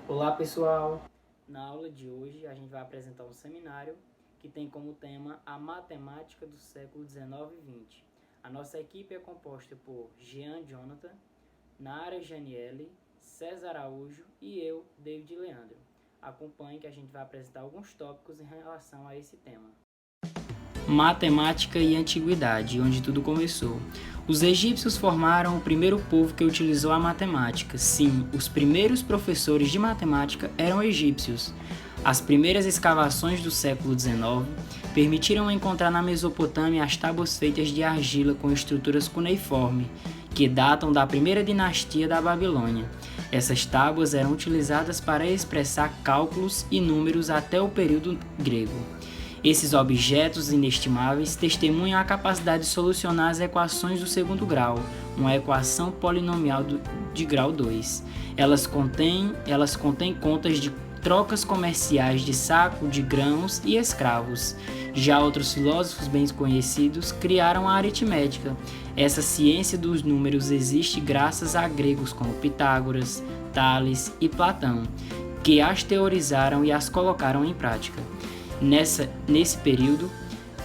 Olá pessoal! Na aula de hoje a gente vai apresentar um seminário que tem como tema a matemática do século XIX e XX. A nossa equipe é composta por Jean Jonathan, Nara Janiele, César Araújo e eu, David Leandro. Acompanhe que a gente vai apresentar alguns tópicos em relação a esse tema. Matemática e Antiguidade, onde tudo começou. Os egípcios formaram o primeiro povo que utilizou a matemática. Sim, os primeiros professores de matemática eram egípcios. As primeiras escavações do século XIX permitiram encontrar na Mesopotâmia as tábuas feitas de argila com estruturas cuneiforme, que datam da primeira dinastia da Babilônia. Essas tábuas eram utilizadas para expressar cálculos e números até o período grego. Esses objetos inestimáveis testemunham a capacidade de solucionar as equações do segundo grau, uma equação polinomial de grau 2. Elas contêm contas de trocas comerciais de saco de grãos e escravos. Já outros filósofos bem conhecidos criaram a aritmética. Essa ciência dos números existe graças a gregos como Pitágoras, Tales e Platão, que as teorizaram e as colocaram em prática. Nesse período,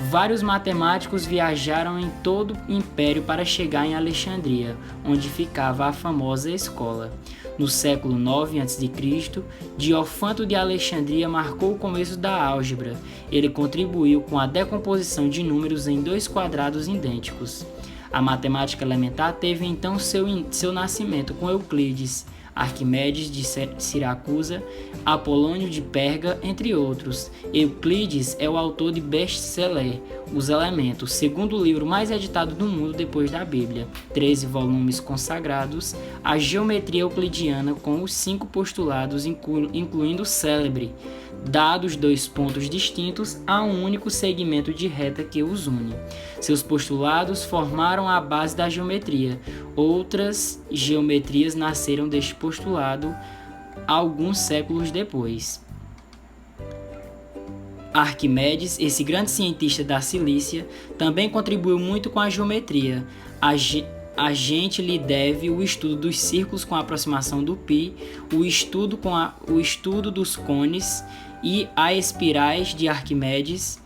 vários matemáticos viajaram em todo o império para chegar em Alexandria, onde ficava a famosa escola. No século IX a.C., Diofanto de Alexandria marcou o começo da álgebra. Ele contribuiu com a decomposição de números em dois quadrados idênticos. A matemática elementar teve então seu nascimento com Euclides, Arquimedes de Siracusa, Apolônio de Perga, entre outros. Euclides é o autor de best-seller Os Elementos, segundo livro mais editado do mundo depois da Bíblia, 13 volumes consagrados à geometria euclidiana com os 5 postulados, incluindo o célebre: dados dois pontos distintos, há um único segmento de reta que os une. Seus postulados formaram a base da geometria. Outras geometrias nasceram deste postulado alguns séculos depois. Arquimedes, esse grande cientista da Cilícia, também contribuiu muito com a geometria. A gente lhe deve o estudo dos círculos com a aproximação do π, o estudo dos cones e as espirais de Arquimedes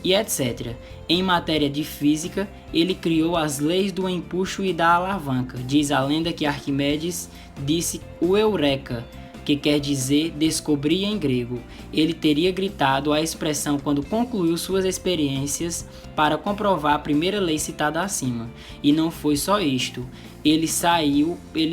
e etc. Em matéria de física, ele criou as leis do empuxo e da alavanca. Diz a lenda que Arquimedes disse o Eureka, que quer dizer descobrir em grego. Ele teria gritado a expressão quando concluiu suas experiências para comprovar a primeira lei citada acima. E não foi só isto. Ele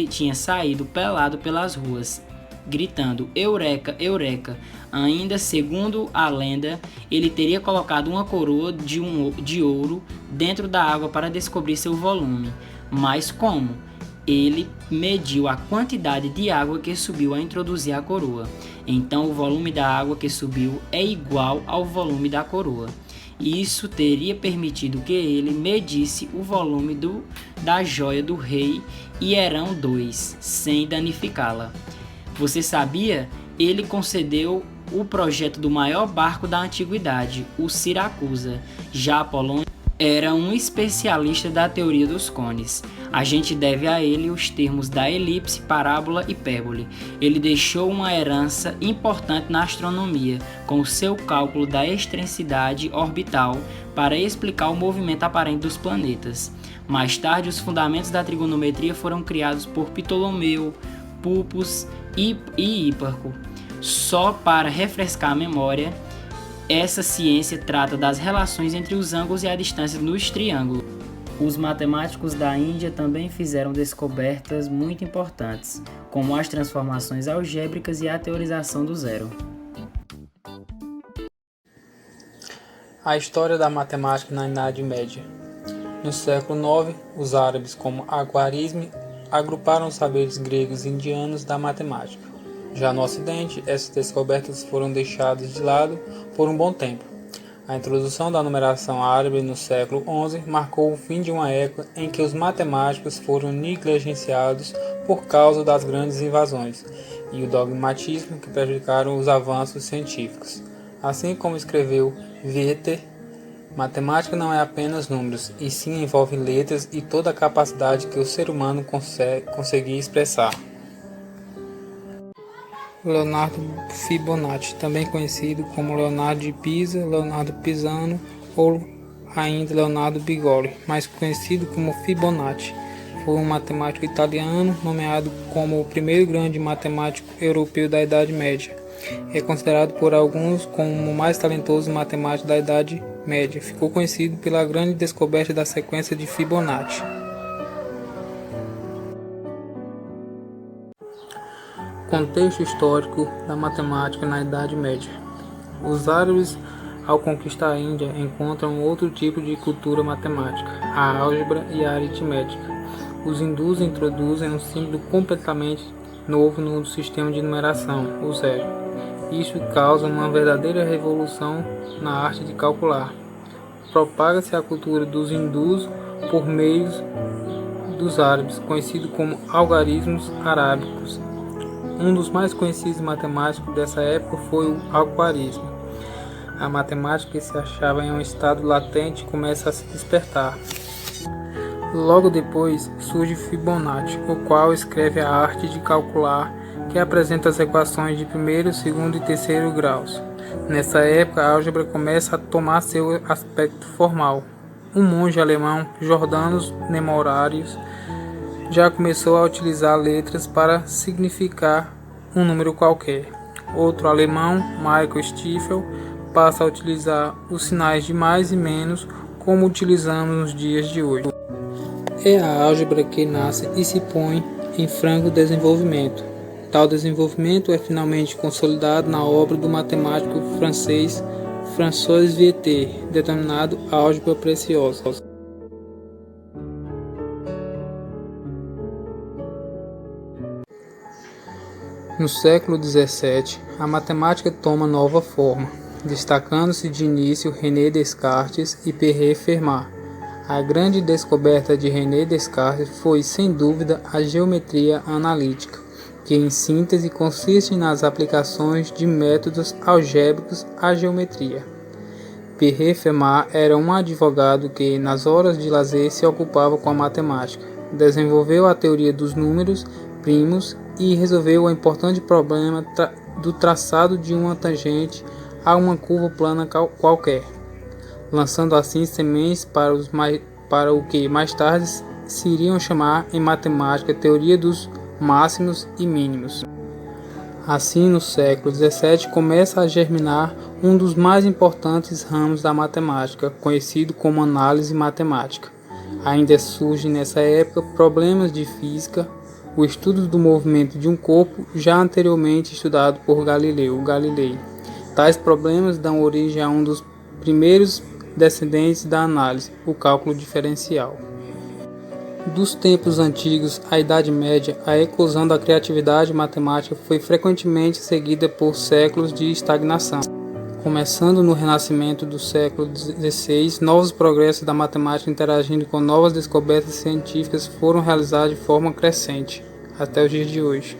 tinha saído pelado pelas ruas, gritando Eureka, Eureka. Ainda segundo a lenda, ele teria colocado uma coroa de ouro dentro da água para descobrir seu volume. Mas como? Ele mediu a quantidade de água que subiu a introduzir a coroa. Então o volume da água que subiu é igual ao volume da coroa. Isso teria permitido que ele medisse o volume da joia do rei Hierão II, sem danificá-la. Você sabia? Ele concedeu o projeto do maior barco da antiguidade, o Siracusa. Já Apolônio era um especialista da teoria dos cones. A gente deve a ele os termos da elipse, parábola e hipérbole. Ele deixou uma herança importante na astronomia, com o seu cálculo da excentricidade orbital para explicar o movimento aparente dos planetas. Mais tarde, os fundamentos da trigonometria foram criados por Ptolomeu, Pulpos e Hipparco. Só para refrescar a memória, essa ciência trata das relações entre os ângulos e a distância nos triângulos. Os matemáticos da Índia também fizeram descobertas muito importantes, como as transformações algébricas e a teorização do zero. A história da matemática na Idade Média. No século IX, os árabes, como Al-Khwarizmi, agruparam os saberes gregos e indianos da matemática. Já no Ocidente, essas descobertas foram deixadas de lado por um bom tempo. A introdução da numeração árabe no século XI marcou o fim de uma época em que os matemáticos foram negligenciados por causa das grandes invasões e o dogmatismo que prejudicaram os avanços científicos. Assim como escreveu Werther, matemática não é apenas números, e sim envolve letras e toda a capacidade que o ser humano conseguir expressar. Leonardo Fibonacci, também conhecido como Leonardo de Pisa, Leonardo Pisano ou ainda Leonardo Bigoli, mais conhecido como Fibonacci. Foi um matemático italiano nomeado como o primeiro grande matemático europeu da Idade Média. É considerado por alguns como o mais talentoso matemático da Idade Média. Ficou conhecido pela grande descoberta da sequência de Fibonacci. Contexto histórico da matemática na Idade Média. Os árabes, ao conquistar a Índia, encontram outro tipo de cultura matemática, a álgebra e a aritmética. Os hindus introduzem um símbolo completamente novo no sistema de numeração, o zero. Isso causa uma verdadeira revolução na arte de calcular. Propaga-se a cultura dos hindus por meio dos árabes, conhecido como algarismos arábicos. Um dos mais conhecidos matemáticos dessa época foi o Alquarismo. A matemática que se achava em um estado latente começa a se despertar. Logo depois surge Fibonacci, o qual escreve a arte de calcular, que apresenta as equações de primeiro, segundo e terceiro graus. Nessa época, a álgebra começa a tomar seu aspecto formal. Um monge alemão, Jordanos Nemorarius, já começou a utilizar letras para significar um número qualquer. Outro alemão, Michael Stiefel, passa a utilizar os sinais de mais e menos como utilizamos nos dias de hoje. É a álgebra que nasce e se põe em franco desenvolvimento. Tal desenvolvimento é finalmente consolidado na obra do matemático francês François Viète, denominado álgebra preciosa. No século XVII, a matemática toma nova forma, destacando-se de início René Descartes e Pierre Fermat. A grande descoberta de René Descartes foi, sem dúvida, a geometria analítica, que em síntese consiste nas aplicações de métodos algébricos à geometria. Pierre Fermat era um advogado que, nas horas de lazer, se ocupava com a matemática. Desenvolveu a teoria dos números primos e resolveu o importante problema do traçado de uma tangente a uma curva plana qualquer, lançando assim sementes para o que mais tarde se iriam chamar em matemática teoria dos máximos e mínimos. Assim, no século XVII começa a germinar um dos mais importantes ramos da matemática, conhecido como análise matemática. Ainda surgem nessa época problemas de física, o estudo do movimento de um corpo já anteriormente estudado por Galileu Galilei. Tais problemas dão origem a um dos primeiros descendentes da análise, o cálculo diferencial. Dos tempos antigos à Idade Média, a eclosão da criatividade matemática foi frequentemente seguida por séculos de estagnação. Começando no Renascimento do século XVI, novos progressos da matemática interagindo com novas descobertas científicas foram realizados de forma crescente, até os dias de hoje.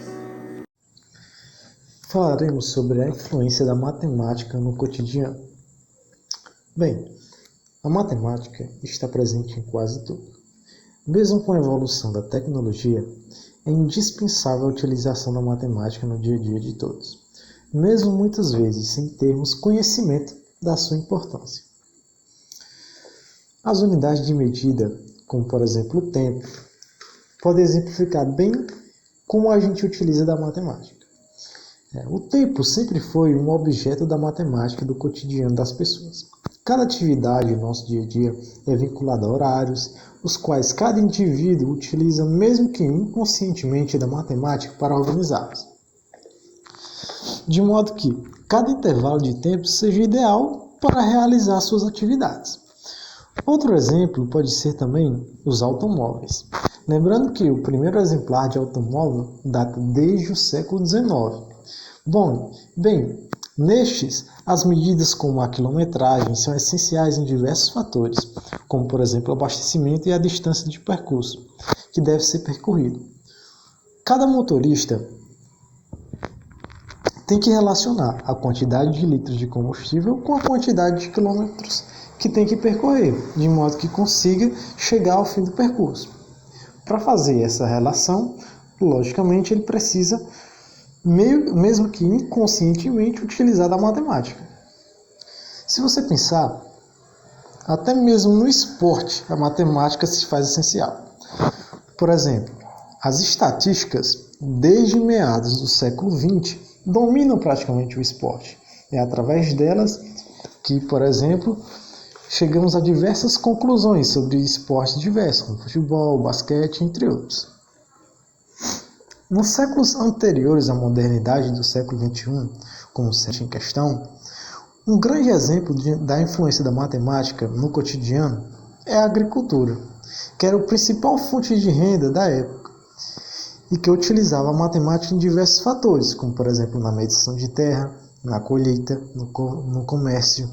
Falaremos sobre a influência da matemática no cotidiano. Bem, a matemática está presente em quase tudo. Mesmo com a evolução da tecnologia, é indispensável a utilização da matemática no dia a dia de todos, mesmo muitas vezes sem termos conhecimento da sua importância. As unidades de medida, como por exemplo o tempo, podem exemplificar bem como a gente utiliza da matemática. O tempo sempre foi um objeto da matemática do cotidiano das pessoas. Cada atividade no nosso dia a dia é vinculada a horários, os quais cada indivíduo utiliza, mesmo que inconscientemente, da matemática para organizá-los. De modo que cada intervalo de tempo seja ideal para realizar suas atividades. Outro exemplo pode ser também os automóveis. Lembrando que o primeiro exemplar de automóvel data desde o século XIX. Nestes, as medidas como a quilometragem são essenciais em diversos fatores, como por exemplo o abastecimento e a distância de percurso, que deve ser percorrido. Cada motorista tem que relacionar a quantidade de litros de combustível com a quantidade de quilômetros que tem que percorrer, de modo que consiga chegar ao fim do percurso. Para fazer essa relação, logicamente ele precisa mesmo que inconscientemente, utilizado a matemática. Se você pensar, até mesmo no esporte, a matemática se faz essencial. Por exemplo, as estatísticas, desde meados do século XX, dominam praticamente o esporte. É através delas que, por exemplo, chegamos a diversas conclusões sobre esportes diversos, como futebol, basquete, entre outros. Nos séculos anteriores à modernidade do século XXI, como o século em questão, um grande exemplo da influência da matemática no cotidiano é a agricultura, que era a principal fonte de renda da época e que utilizava a matemática em diversos fatores, como por exemplo na medição de terra, na colheita, no comércio.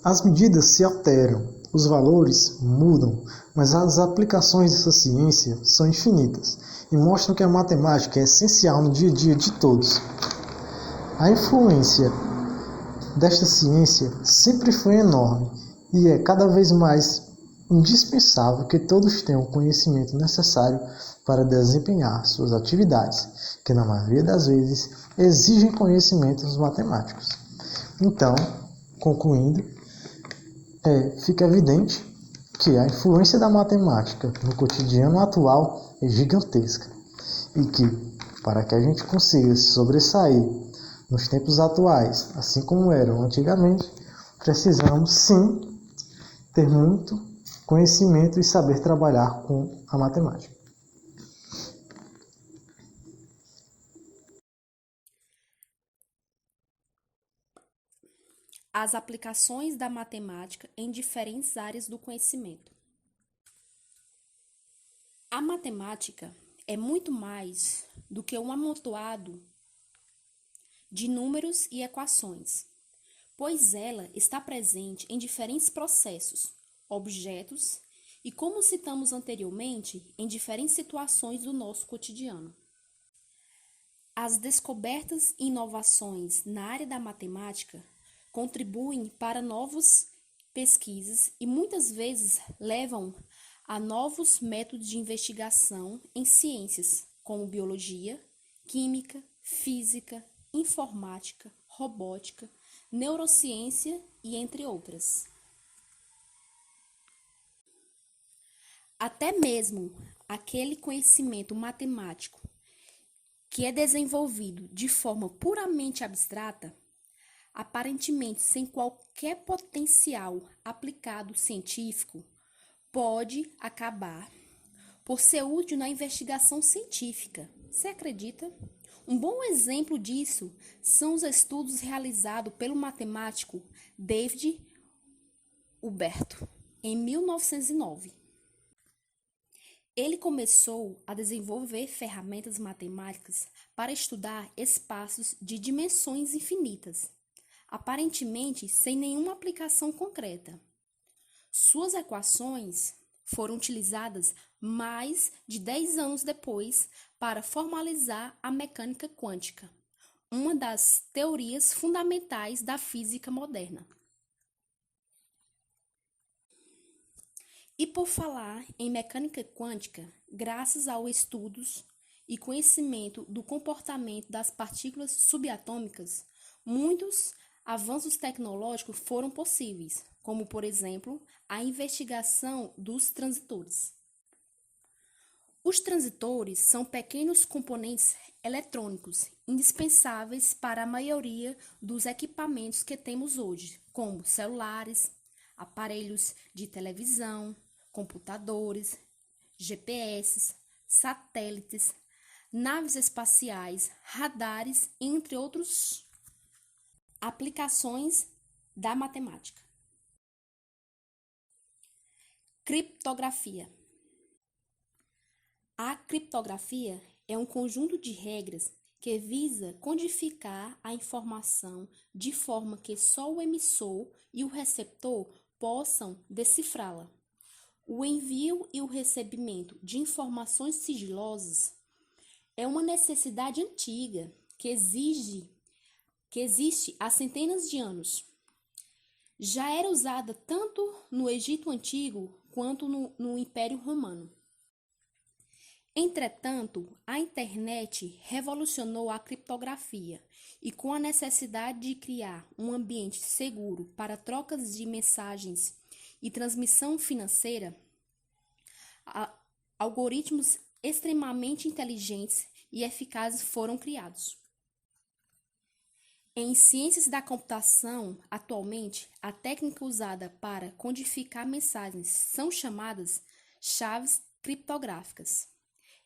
As medidas se alteram, os valores mudam, mas as aplicações dessa ciência são infinitas e mostram que a matemática é essencial no dia a dia de todos. A influência desta ciência sempre foi enorme e é cada vez mais indispensável que todos tenham o conhecimento necessário para desempenhar suas atividades, que na maioria das vezes exigem conhecimentos matemáticos. Então, concluindo, fica evidente que a influência da matemática no cotidiano atual é gigantesca e que, para que a gente consiga se sobressair nos tempos atuais, assim como eram antigamente, precisamos sim ter muito conhecimento e saber trabalhar com a matemática. As aplicações da matemática em diferentes áreas do conhecimento. A matemática é muito mais do que um amontoado de números e equações, pois ela está presente em diferentes processos, objetos e, como citamos anteriormente, em diferentes situações do nosso cotidiano. As descobertas e inovações na área da matemática contribuem para novas pesquisas e muitas vezes levam a novos métodos de investigação em ciências como biologia, química, física, informática, robótica, neurociência e entre outras. Até mesmo aquele conhecimento matemático que é desenvolvido de forma puramente abstrata, aparentemente sem qualquer potencial aplicado científico, pode acabar por ser útil na investigação científica. Você acredita? Um bom exemplo disso são os estudos realizados pelo matemático David Hilbert em 1909. Ele começou a desenvolver ferramentas matemáticas para estudar espaços de dimensões infinitas, aparentemente sem nenhuma aplicação concreta. Suas equações foram utilizadas mais de 10 anos depois para formalizar a mecânica quântica, uma das teorias fundamentais da física moderna. E por falar em mecânica quântica, graças aos estudos e conhecimento do comportamento das partículas subatômicas, muitos avanços tecnológicos foram possíveis, como, por exemplo, a investigação dos transitores. Os transitores são pequenos componentes eletrônicos indispensáveis para a maioria dos equipamentos que temos hoje, como celulares, aparelhos de televisão, computadores, GPS, satélites, naves espaciais, radares, entre outros. Aplicações da matemática. Criptografia. A criptografia é um conjunto de regras que visa codificar a informação de forma que só o emissor e o receptor possam decifrá-la. O envio e o recebimento de informações sigilosas é uma necessidade antiga que existe há centenas de anos. Já era usada tanto no Egito Antigo quanto no Império Romano. Entretanto, a internet revolucionou a criptografia e, com a necessidade de criar um ambiente seguro para trocas de mensagens e transmissão financeira, algoritmos extremamente inteligentes e eficazes foram criados. Em ciências da computação, atualmente, a técnica usada para codificar mensagens são chamadas chaves criptográficas.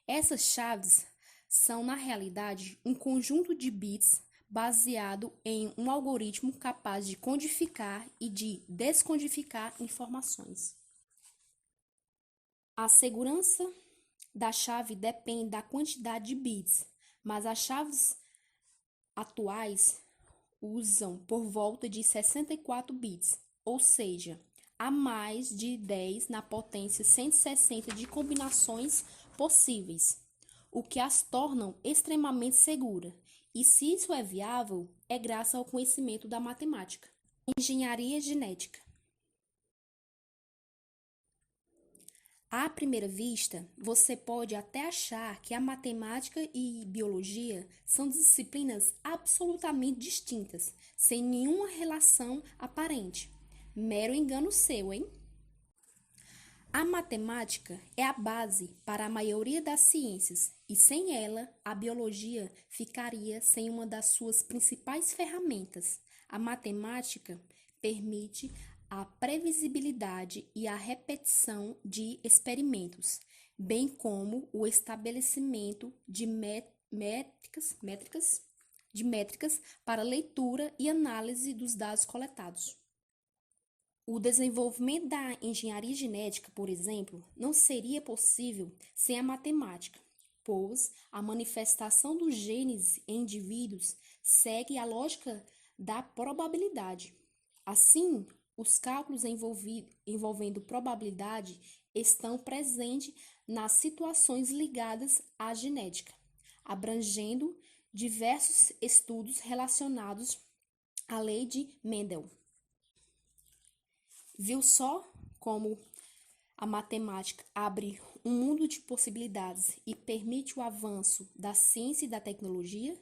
Essas chaves são, na realidade, um conjunto de bits baseado em um algoritmo capaz de codificar e de descodificar informações. A segurança da chave depende da quantidade de bits, mas as chaves atuais usam por volta de 64 bits, ou seja, há mais de 10 na potência 160 de combinações possíveis, o que as tornam extremamente seguras. E se isso é viável, é graças ao conhecimento da matemática. Engenharia genética. À primeira vista, você pode até achar que a matemática e biologia são disciplinas absolutamente distintas, sem nenhuma relação aparente. Mero engano seu, hein? A matemática é a base para a maioria das ciências, e sem ela, a biologia ficaria sem uma das suas principais ferramentas. A matemática permite a previsibilidade e a repetição de experimentos, bem como o estabelecimento de métricas para leitura e análise dos dados coletados. O desenvolvimento da engenharia genética, por exemplo, não seria possível sem a matemática, pois a manifestação dos genes em indivíduos segue a lógica da probabilidade. Assim, os cálculos envolvendo probabilidade estão presentes nas situações ligadas à genética, abrangendo diversos estudos relacionados à lei de Mendel. Viu só como a matemática abre um mundo de possibilidades e permite o avanço da ciência e da tecnologia?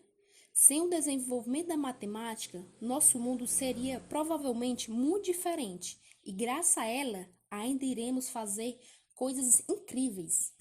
Sem o desenvolvimento da matemática, nosso mundo seria provavelmente muito diferente e, graças a ela, ainda iremos fazer coisas incríveis.